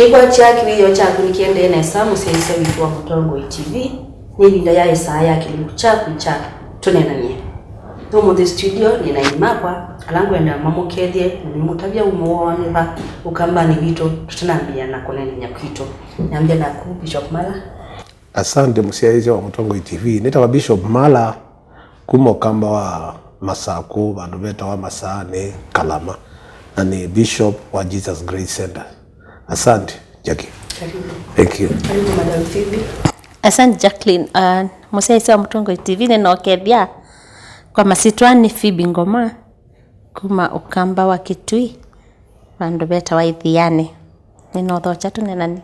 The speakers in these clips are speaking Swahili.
Nigwa chaki hiyo chaku nikiende na samu sasa witu wa Mutongo TV ni linda ya saa yake chaku cha Tuneenanie. Tomo the studio ni na imapa alangu enda mamokethie ni mutabia umuone ba ukamba ni vitu tutanambia na konene nyakito. Niambia na ku Bishop Mala. Asante musiaizi wa Mutongo TV. Nita wa Bishop Mala kuma kamba wa Masako bandu beta wa Masane Kalama na ni Bishop wa Jesus Grace Center. Asante Jackie. Thank you. Karibu Madam Phoebe. Asante Jacqueline. Musiaizi wa Mutongo TV ninokethia kwa masitwani Phoebe Ngoma kuma ukamba wa Kitui bandu beta wa Ithiane ninothocha Tuneenanie.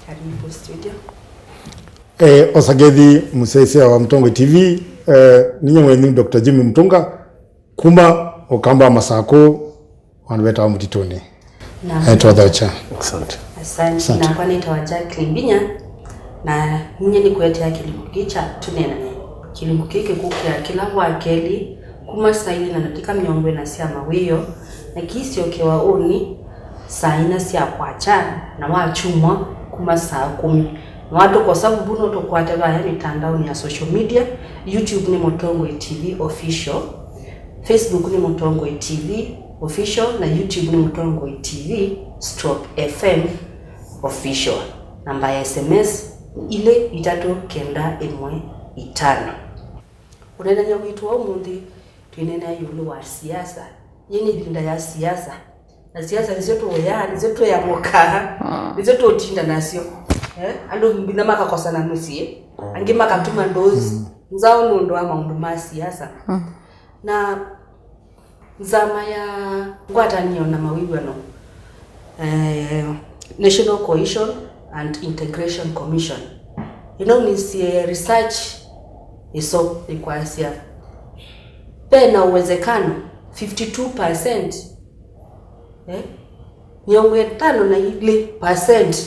Karibu studio. Osagethi musiaizi wa Mutongo TV ninyo mwenye Dr. Jimmy Mtunga kuma ukamba Masako bandu beta wa Mutitoni. Tuwadhocha. Asante. Na kwa nita wa Jacqueline Binya na ninye ni kuetea kilimo kicha Tuneenanie. Kilimo kike kukia kila wakeli kuma saini na natika mnyongwe na siya mawiyo na kisi okewa uni saina siya kwacha na wachumwa kuma saa 10 na watu kwa sababu buno tokwate baya mitandao ni ya social media. YouTube ni Mutongo TV official, Facebook ni Mutongo TV official na YouTube ni Mutongo TV /FM official. Namba ya SMS ile 39115. Unaenda nyokitu wa umundi tuinena yulu wa siasa. Yeni linda ya siasa. Na siasa nizoto ya moka. Nizoto utinda nasio. Ando mbina maka kosa na nusie. Ange maka mtuma ndozi. Nzao nundo wa maundu ma siasa. Na zama ya ngwata niyo na mawibu ano. National Cohesion and Integration Commission. Nisi research iso ikuasia. Pena uwezekano 52%. Nyongwe 5 na ile percent.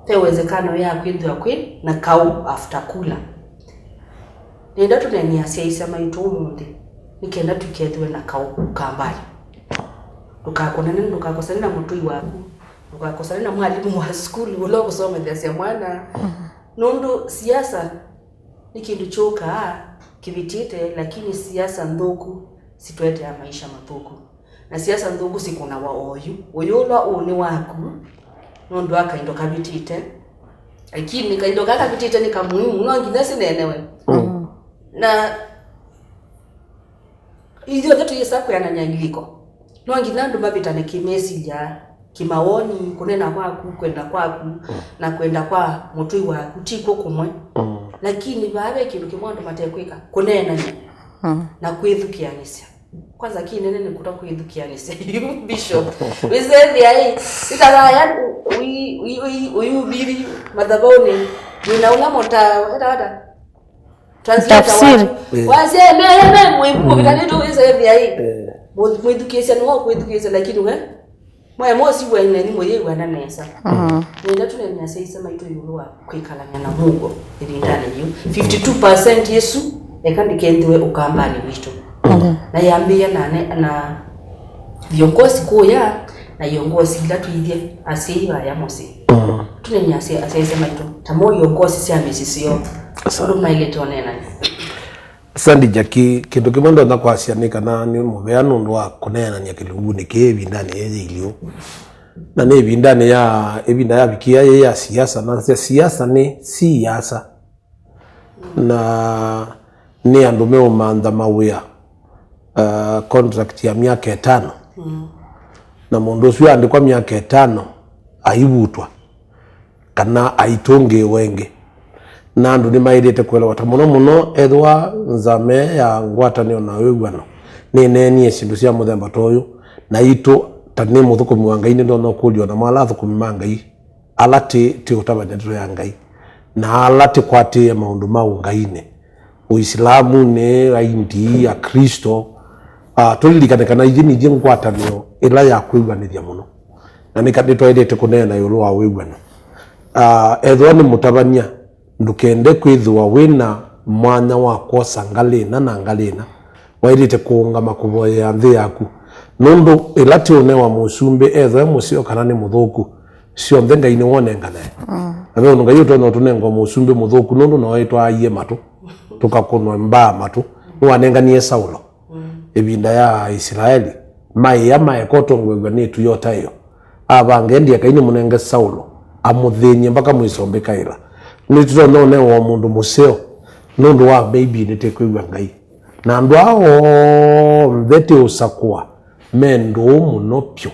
Pe uwezekano ya kwindwa kwin na kau after kula. Nenda tunenia siasa maitu umundi. Nikenda tukethwe na kau kambali. Tukakonana ndukakosana na mutui waku. Tukakosana na mwalimu wa school ulo kusoma thiasia mwana. Nondo siasa nikindu choka kibitite lakini siasa ndoku sitwete ya maisha mathuku. Na siasa ndoku sikuna wa oyu. Oyolwa one waku. Nondo akaindo kabitite. Lakini kaindo kabitite ni kamuhimu nongi nenewe. Na hiyo zetu yesaku yananyangiliko. Nongi nandu mabitane kimesi ya kimaoni kunena kwaku kwenda kwaku na kwenda kwa mutui waku tiko kumwe. Lakini baada kindu kimondo matekwika kunena na kwithukianisia. Kwanza kinene ni kutoka kwithukianisia. Bishop wizethi ai itaraya uyu biri madhaboni ninaula mota wada translate waseme mwe bitanitu wizethi ai mwithukianisia no kwithukianisia lakini we mwe mosi wena ni moye wana nesa nenda tunenya sasa maitu yulwa kwikalanya na Mungu ilindane yu 52% Yesu ekandikendwe ukambani witu na yambia na viongozi kuya na yongozi ila tuidie asiiba ya mosi tunenya sasa maitu tamo yongozi sia misisio solo mailete onena. Asante Jackie. Kindu kimondo na kwasianika na ni mubeano ndwa Kuneenanie kilungu ni kebindane yeye ilio na ne bindane ya ebinda ya bikia ya siasa na siasa ni siasa na ni andume umanda mawia contract ya miaka 5 na mundu sio andikwa miaka 5 aibutwa kana aitonge wenge na andu ni mairite kwelewa muno edwa nzame ya ngwatanio na wegwano ni nenie sindu cia muthemba toyu na itu tani muthukumi wa Ngai ndo no kulio na mala thukumi mangai alati ti utabanyetro ya Ngai na alati kwati maundu ma Ngai-ine Uislamu ne aindi ya Kristo tulirikane kana iji ngwatanio ila ya kwigwanithia muno na nikaditwa irite kunena yulu wa wegwano edwa ni mutabania ndukende kwithwa wina mwanya wa kosa ngalina na ngalina wairite kuunga makubo ya nthi yaku nundu ilati une wa musumbi etho musio kana ni muthuku sio ndenga ine wonengana abe onunga yuto no tunengo musumbe muthuku nundu no itwa aye matu tukakunwa mbaa matu nuwanenganie Saulo ebinda ya Israeli mai ya mai kotongwe ni tu yota yo abangendia kaini munenge Saulo amuthinye mpaka mwisombe kaira ni tutono ne wo mundu museo nundu wa baby ni tekwigwa ngai na andu ao mvete usakua mendo muno pyo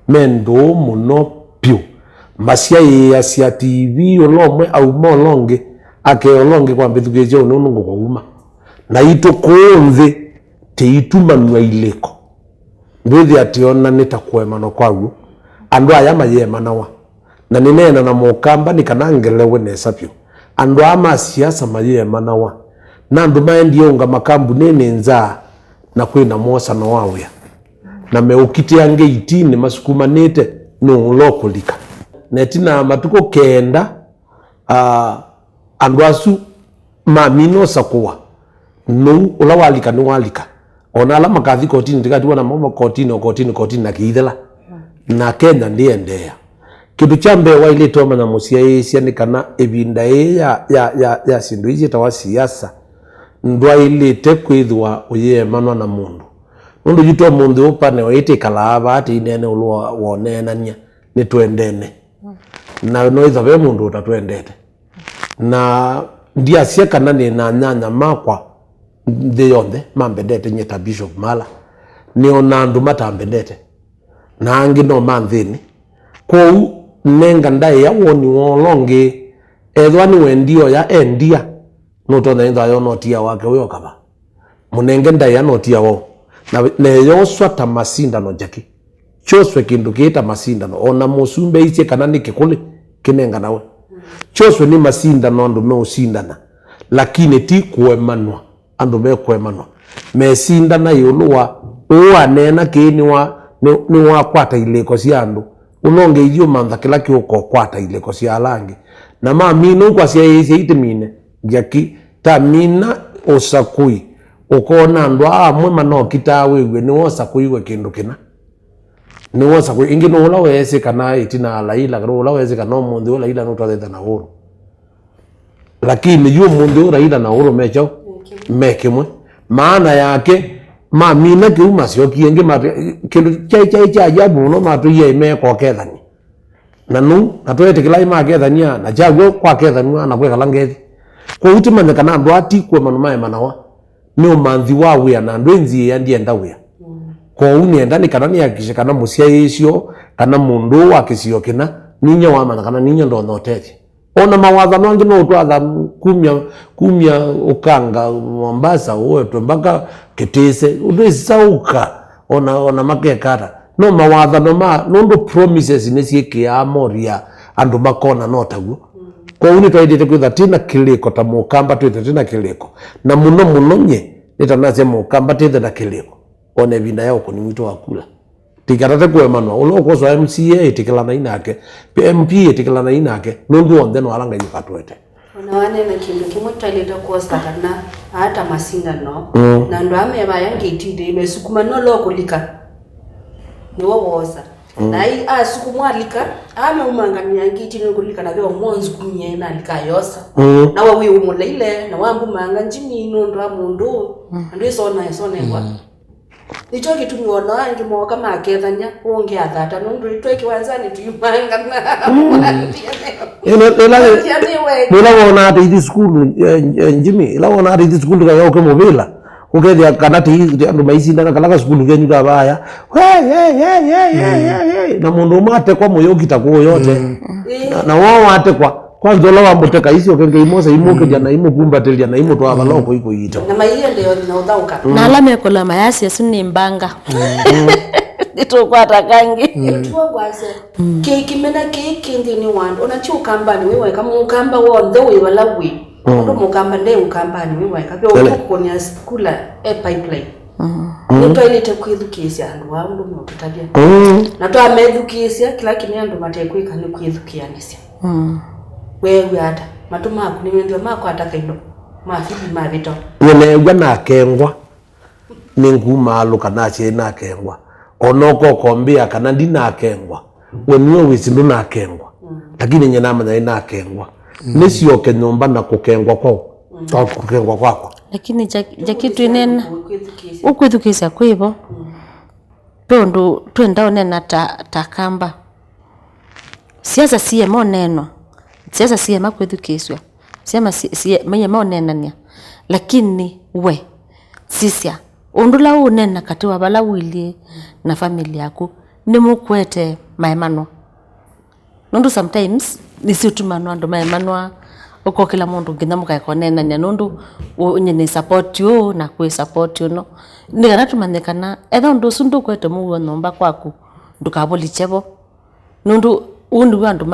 mendo muno pyo masia ya sia TV olomwe au molonge ake olonge kwa mbithugeje unungu kwa uma na ito konze te itumanwa ileko ndithi ationa nitakwemano kwagu andu aya mayemanawa na ninena na mukamba nikanangelewe nesapyo andu ama siasa mayemanawa na andu maendi unga makambu nene nza na kwina mosa no wawya na meukiti yange itini masukumanite no lokolika netina matuko kenda andu asu mamino sakuwa no ulawalika no walika ona ala makathi kotini tikati wana mama kotini na kiithela na Kenya ndiendea kitu chambe wa ile toma na musia isia nikana ebinda ya sindu ije tawa siasa ndwa ile tekwithwa uye manwa na mundu nundu jitwa mundu upane waite kalaba ati inene ulwa wonenania ni twendene na no ithabe mundu utatwendete na ndia sia kana ni na nyanya makwa de yonde mambendete nyeta Bishop Mala ni onandu matambendete na angi no manthini kou nenga ndai ya woni wolonge edwani wendio ya endia no to nenda yo notia wake uyo kaba munenge ndai ya notia wo na yoswa tamasinda no jaki choswe kindu kita masinda no ona musumbe iche kana nikikuli kinenga nawe choswe ni masinda no andu me usindana lakini ti kuemanwa andu me kuemanwa me sindana yuluwa uwa nena kini wa ni wa kwata ileko cia andu unonge idio mantha kila kiuko kwata ileko cia alangi na mamino kwa cia ite mine jaki ta mina osakui ukona andu amwe manokita wewe ni osakui we kindu kina ni osakui ingi no ula wese kana itina laila gro ula wese kana mundu ula ila no twathetha na huru lakini yu mundu ula ila na huru mecho mekimwe maana yake mamina kiuma sio kienge mate kindu cha ajabu no matu ye meko kethani na nu natwete kila ima kethania na jago kwa kethani na kweka langezi kwa utimanya kana andu ati kwa manumae manawa ni umanthi wa wia na andu enzi ya ndienda wia kwa uni endani kana ni akishe kana musia icio kana mundu wa kisio kina ninya wa mana kana ninya ndo notete ona mawatha nangi no twatha kumya ukanga Mombasa wetu mpaka Kitise udisauka ona makekara no mawatha no ma no promises nesieke amoria andu makona notaguo kwa uni twaidite kwitha tina kiliko ta mukamba twite tina kiliko na muno nye nitanaze mukamba twite na kiliko one binda yao kuni mwito wakula tikarate kwemanwa uloko so MCA tikilana inake MP tikilana inake nundu onde no alanga yukatwete ona wane na kindu kimwe twaleta kosta kana hata masinga no na ndo ame bayange itinde imesukuma no lokolika niwo woza na hii asukumwalika ame umangania ngiti no kulika na byo monzi kumyena likayosa na wawi umulaile na wambu manga njini no ndo amundu ndo isona ngwa nicho kitu niona wangi mo kama akethanya unge athata nundu itweki wanzani tuyumanga na ila wona ati hizi school njimi ila wona ati hizi school kayo kemo bila ukethia kana ti andu maisindana kala school genyu kabaya na mundu mate kwa moyo kitako yote na wao wate kwanza lawa mboteka hizo kenge imosa imoke jana imokumba telia na imo to abaloko iko yito na maiye ndio ninauthauka na alame kola mayasi asuni mbanga ito kwata kangi tuwa gwase kimena kindi ni wandu onachi ukambani wewe kama ukamba wonde we walawi ndo mukamba nde ukambani wewe kabyo ukukonya skula pipeline ni toilet kwithukisia andu wandu mwakutabia na to amethukisia kila kini andu matekwika ni kwithukianisia wewe hata matuma kunimendwa mako atakaino mafibi mavito yene na kengwa ninguma aluka na che na kengwa onoko kombia kana ndina kengwa wenwe wisindu na kengwa lakini nyina manya ina kengwa nisio kenyomba na kukengwa kwao kukengwa kwako lakini jakitu inena ukwithukisa kwivo tondu twenda onena takamba siasa siema oneno siasa siema kwithukiswa siema siema onenania lakini we sisia undula unena kati wa bala wilie na familia yako ni mukwete maemano nundu sometimes nisiutumano ando maemano uko kila mundu nginya mukaekonena nya nundu unyene support you na kwe support you no ndigana tumanyekana etho ndu sundu kwete muwo nomba kwaku ndukaboli chebo nundu undu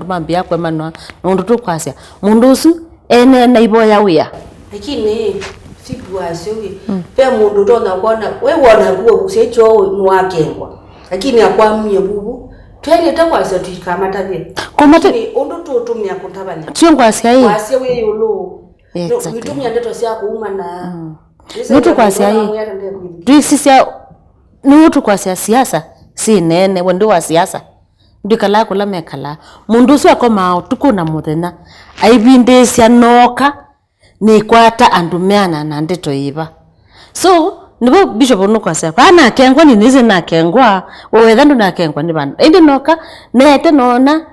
mambia kwa manwa nundu tukwasya mundu usu ene na iboya wia lakini siku wasewi pe mundu tona kuona we wona kuwa kusecho nwakengwa lakini akwamye bubu twele takwasa tukamata be komata undu tutumya kutabanya chingwasya hii kwasya we yulu exactly witumya ndeto sia kuuma na nutu kwasya hii tuisisya nutu kwasya siasa si nene wendo wa siasa ndikala kula mekala mundu usu akoma tukuna muthenya aibindisya noka ni kwata andu meana na ndeto iva so nibo bishop nukwasya kana kengwa ni nize na kengwa wetha ndu na kengwa ni bandu indi noka nete nona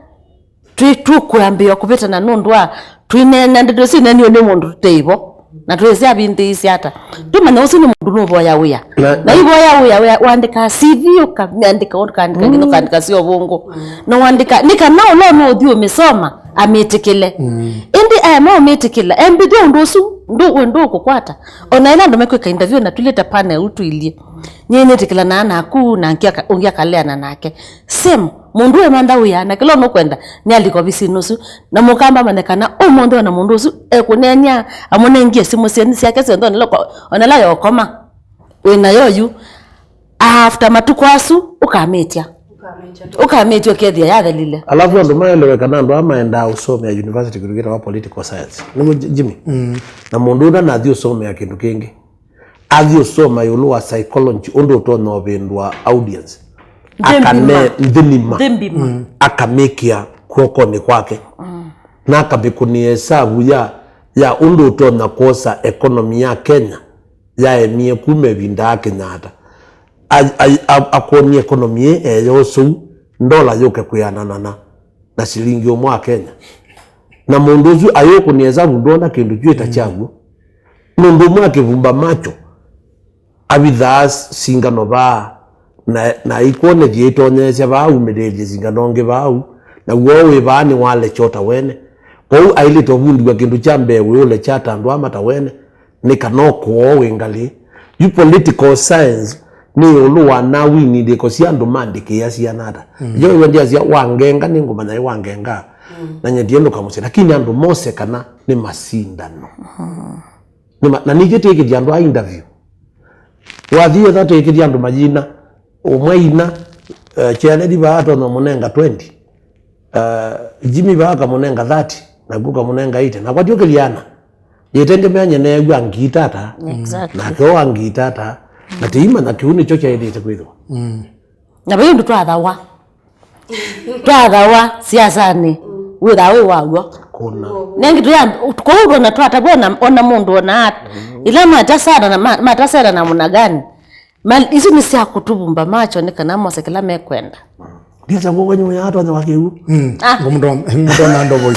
tukuambia kupita na nundwa twinena ndeto sineni ni mundu teivo na tuweze abindisya ata tumanya usu ni mundu nuboya wia na iboya wia wandika CV ukaandika ngino kaandika sio bongo na wandika nika nao no dio umesoma ametikile indi ayama ametikile embidi ndosu ndo wendo kukwata ona ina ndo mekweka interview na tuleta panel utuilie nyene tikila na aku na ngia kalea nake same mundu emanda wia na kilo no kwenda ni aliko bisinusu na mukamba manekana mundu na mundu usu ekunenya amone ngie simu seni siake sendo niloko onala yokoma wina yoyu after matukwasu ukametia kethia yathe lile alafu ndo maeleweka ndo amaenda usome ya university kurugira wa political science nimo Jimmy na mundu na nathio some ya kindu kingi athio soma yulu wa psychology ondo to no bendwa audience akane ndima akamekia kwoko ni kwake na akabikuni hesabu ya ondo to na kosa economy ya Kenya ya emie kume binda Kenyatta akoni economy yosu ndola yoke kuyanana na shilingi omwa Kenya na mundu uzu ayoko ni hesabu ndona kindu juita changu mundu mwake vumba macho abithas singano ba na ikone jietonyesha ba umedeje singano nge bau na wowe bani wale chota wene kwa aile to bundu wa kindu chambe ule chata ndo amata wene nikanoko wowe ngali you political science ni uluwa na wini de ko siando mandike ya sianada yo wendia sia wangenga ningo nayo wangenga na nyediendo kamusi lakini ando mose kana ni masindano na nigete kidiando a interview wathio that kidiando majina omwaina chene di baato no munenga 20 Jimmy baka munenga 30 na guka munenga 8 na kwatio kiliana yetende myanye negwa ngitata exactly na ko angitata na tiima na kiuni chocha edite kwitho na bayo ndo twaathawa siasa ni withawe wago kuna nengi tu ya ko na twata bona ona mundu ona ila matasara na muna gani mal isu ni sia kutubumba macho nikana mose kila mekwenda dia changu kwenye mwenye watu wa wakiu ngomundo na ndo boy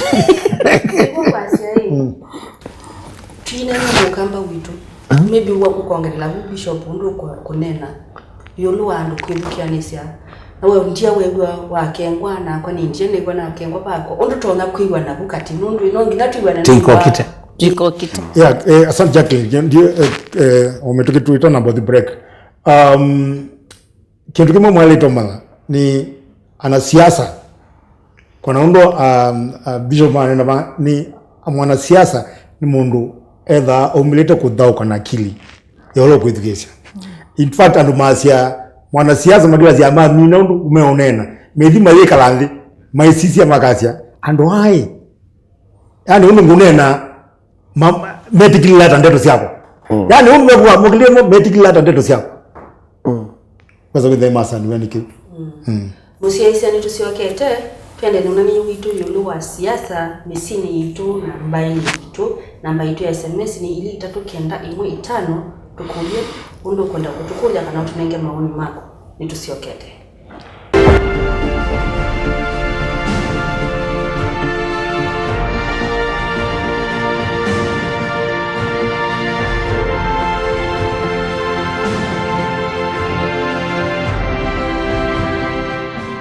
Tuneenanie mukamba witu maybe wakukongerera bishop ndo kunena yolu andu kwithukianisya nawe ndia wewe wakengwa na kwa ninje ne kwa na kengwa bako ndo tona kuiwa na bukati nundu inongi natuiwa na jiko kite yeah asante Jacqueline ndio umetukitu na about the break kintu kimo mwali tomala ni ana siasa kwa naundo bishop manena ni mwana siasa ni mundu etha umilete kuthauka na akili yolo kwithikisha in fact andu masia mwana siasa madua cia ma ni naundo umeonena methima yekalanthi maisisia makasia andu hai yani undu ngunena medical lata ndeto siako yani undu mwa mukilimo medical lata ndeto siako kwa sababu ndai masani weniki Siasa ni tusiokete twende nunani witu yulu wa siasa Misyini Yitu na Mbai Yitu namba yitu ya SMS ni 391 5 tukulie undu kwenda kutukulia kana utunenge maoni mako ni tusiokete.